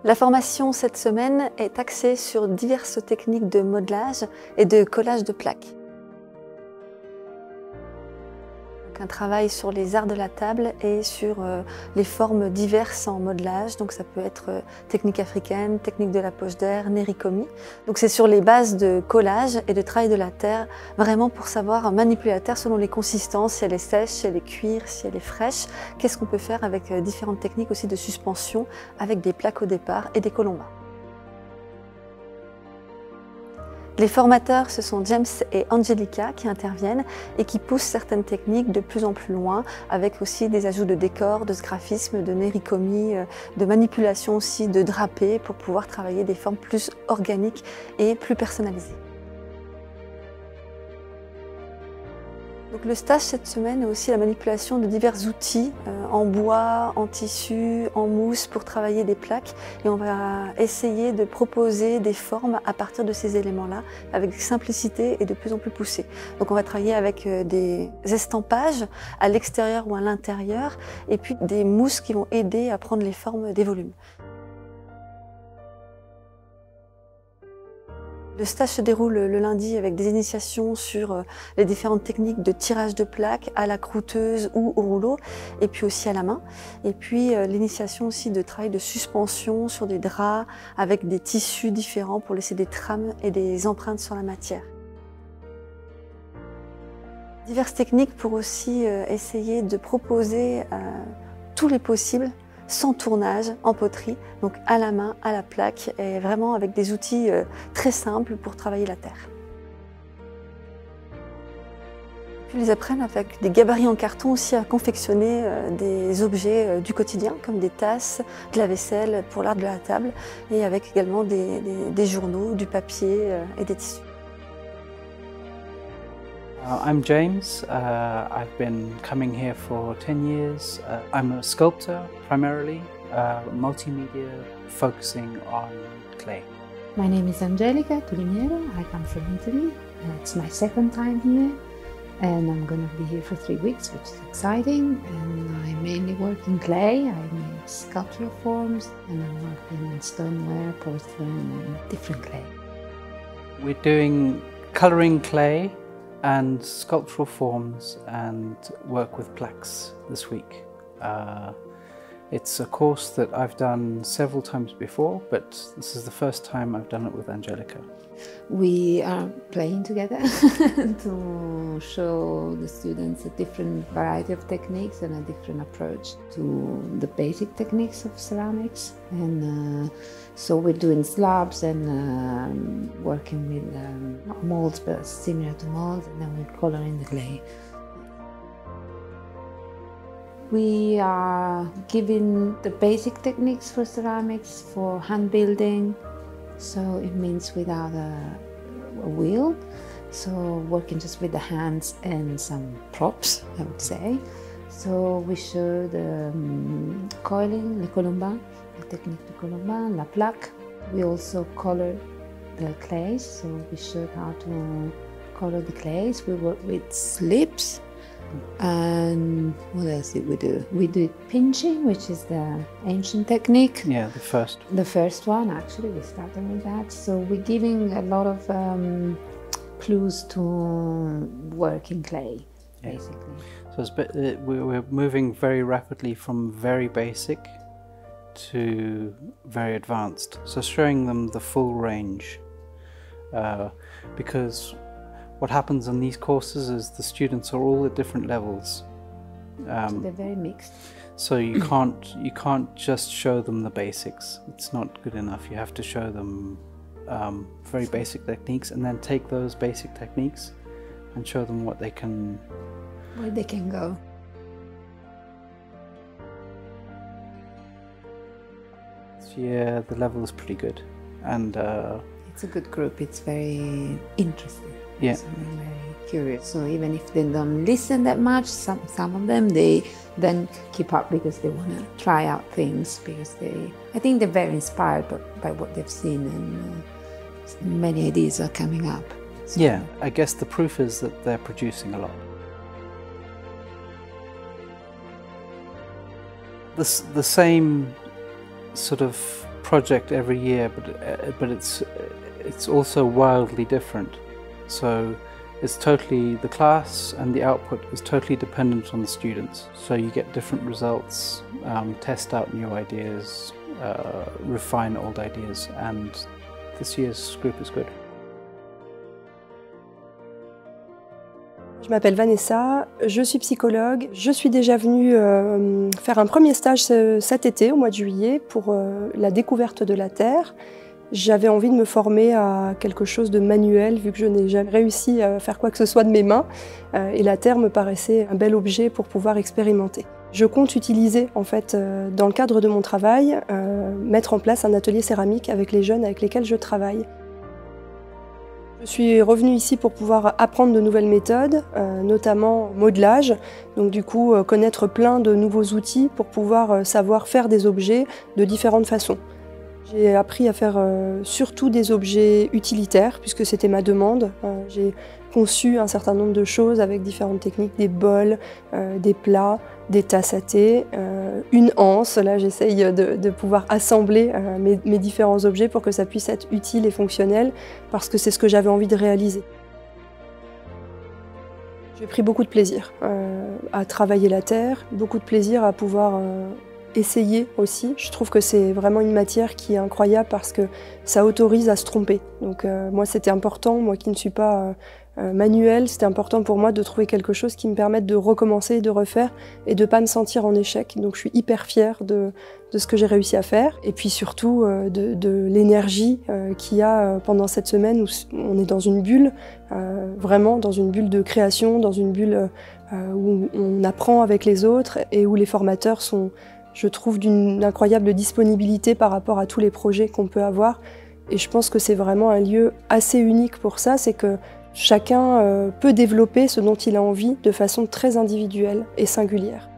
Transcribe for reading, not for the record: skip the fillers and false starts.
La formation cette semaine est axée sur diverses techniques de modelage et de collage de plaques. Un travail sur les arts de la table et sur les formes diverses en modelage. Donc ça peut être technique africaine, technique de la poche d'air, nerikomi. Donc c'est sur les bases de collage et de travail de la terre, vraiment pour savoir manipuler la terre selon les consistances, si elle est sèche, si elle est cuire, si elle est fraîche. Qu'est-ce qu'on peut faire avec différentes techniques aussi de suspension avec des plaques au départ et des colombas. Les formateurs, ce sont James et Angelica qui interviennent et qui poussent certaines techniques de plus en plus loin, avec aussi des ajouts de décors, de graphisme, de nerikomi, de manipulation aussi de drapés pour pouvoir travailler des formes plus organiques et plus personnalisées. Donc le stage cette semaine est aussi la manipulation de divers outils en bois, en tissu, en mousse pour travailler des plaques, et on va essayer de proposer des formes à partir de ces éléments-là avec simplicité et de plus en plus poussée. Donc on va travailler avec des estampages à l'extérieur ou à l'intérieur et puis des mousses qui vont aider à prendre les formes des volumes. Le stage se déroule le lundi avec des initiations sur les différentes techniques de tirage de plaques à la croûteuse ou au rouleau, et puis aussi à la main. Et puis l'initiation aussi de travail de suspension sur des draps avec des tissus différents pour laisser des trames et des empreintes sur la matière. Diverses techniques pour aussi essayer de proposer tous les possibles sans tournage, en poterie, donc à la main, à la plaque, et vraiment avec des outils très simples pour travailler la terre. Puis ils apprennent avec des gabarits en carton aussi à confectionner des objets du quotidien, comme des tasses, de la vaisselle pour l'art de la table, et avec également des journaux, du papier et des tissus. I'm James. I've been coming here for 10 years. I'm a sculptor primarily, multimedia focusing on clay. My name is Angelica Turiniero. I come from Italy. It's my second time here and I'm going to be here for 3 weeks, which is exciting. And I mainly work in clay. I make sculptural forms and I'm working in stoneware, porcelain and different clay. We're doing colouring clay and sculptural forms and work with plaques this week. It's a course that I've done several times before, but this is the first time I've done it with Angelica. We are playing together to show the students a different variety of techniques and a different approach to the basic techniques of ceramics. And so we're doing slabs and working with not molds but similar to molds, and then we're coloring the clay. We are giving the basic techniques for ceramics for hand building, so it means without a wheel, so working just with the hands and some props, I would say. So we show the coiling, le colomba, the technique de colomba, la plaque. We also color the clays, so we showed how to color the clays. We work with slips. And what else did we do? We did pinching, which is the ancient technique. Yeah, the first. The first one, actually, we started with that. So we're giving a lot of clues to work in clay, basically. So it's we're moving very rapidly from very basic to very advanced. So showing them the full range, because what happens in these courses is the students are all at different levels. So they're very mixed. So you can't just show them the basics. It's not good enough. You have to show them very basic techniques, and then take those basic techniques and show them what they can. Where they can go. This year the level is pretty good, and it's a good group. It's very interesting. Yeah. So I'm very curious. So even if they don't listen that much, some of them, they then keep up because they want to try out things, because I think they're very inspired by what they've seen, and many ideas are coming up. So yeah, I guess the proof is that they're producing a lot. The same sort of project every year, but it's also wildly different. So it's totally, the class and the output is totally dependent on the students. So you get different results, test out new ideas, refine old ideas, and this year's group is good. Je m'appelle Vanessa, je suis psychologue. Je suis déjà venue faire un premier stage cet été, au mois de juillet, pour la découverte de la Terre. J'avais envie de me former à quelque chose de manuel, vu que je n'ai jamais réussi à faire quoi que ce soit de mes mains. Et la Terre me paraissait un bel objet pour pouvoir expérimenter. Je compte utiliser, en fait, dans le cadre de mon travail, mettre en place un atelier céramique avec les jeunes avec lesquels je travaille. Je suis revenue ici pour pouvoir apprendre de nouvelles méthodes, notamment modelage, donc du coup connaître plein de nouveaux outils pour pouvoir savoir faire des objets de différentes façons. J'ai appris à faire surtout des objets utilitaires, puisque c'était ma demande. J'ai conçu un certain nombre de choses avec différentes techniques, des bols, des plats, des tasses à thé, une anse. Là, j'essaye de pouvoir assembler mes différents objets pour que ça puisse être utile et fonctionnel, parce que c'est ce que j'avais envie de réaliser. J'ai pris beaucoup de plaisir à travailler la terre, beaucoup de plaisir à pouvoir essayer aussi. Je trouve que c'est vraiment une matière qui est incroyable parce que ça autorise à se tromper. Donc moi c'était important, moi qui ne suis pas manuelle, c'était important pour moi de trouver quelque chose qui me permette de recommencer, de refaire et de ne pas me sentir en échec. Donc je suis hyper fière de ce que j'ai réussi à faire et puis surtout de l'énergie qu'il y a pendant cette semaine où on est dans une bulle, vraiment dans une bulle de création, dans une bulle où on apprend avec les autres et où les formateurs sont, je trouve, d'une incroyable disponibilité par rapport à tous les projets qu'on peut avoir. Et je pense que c'est vraiment un lieu assez unique pour ça, c'est que chacun peut développer ce dont il a envie de façon très individuelle et singulière.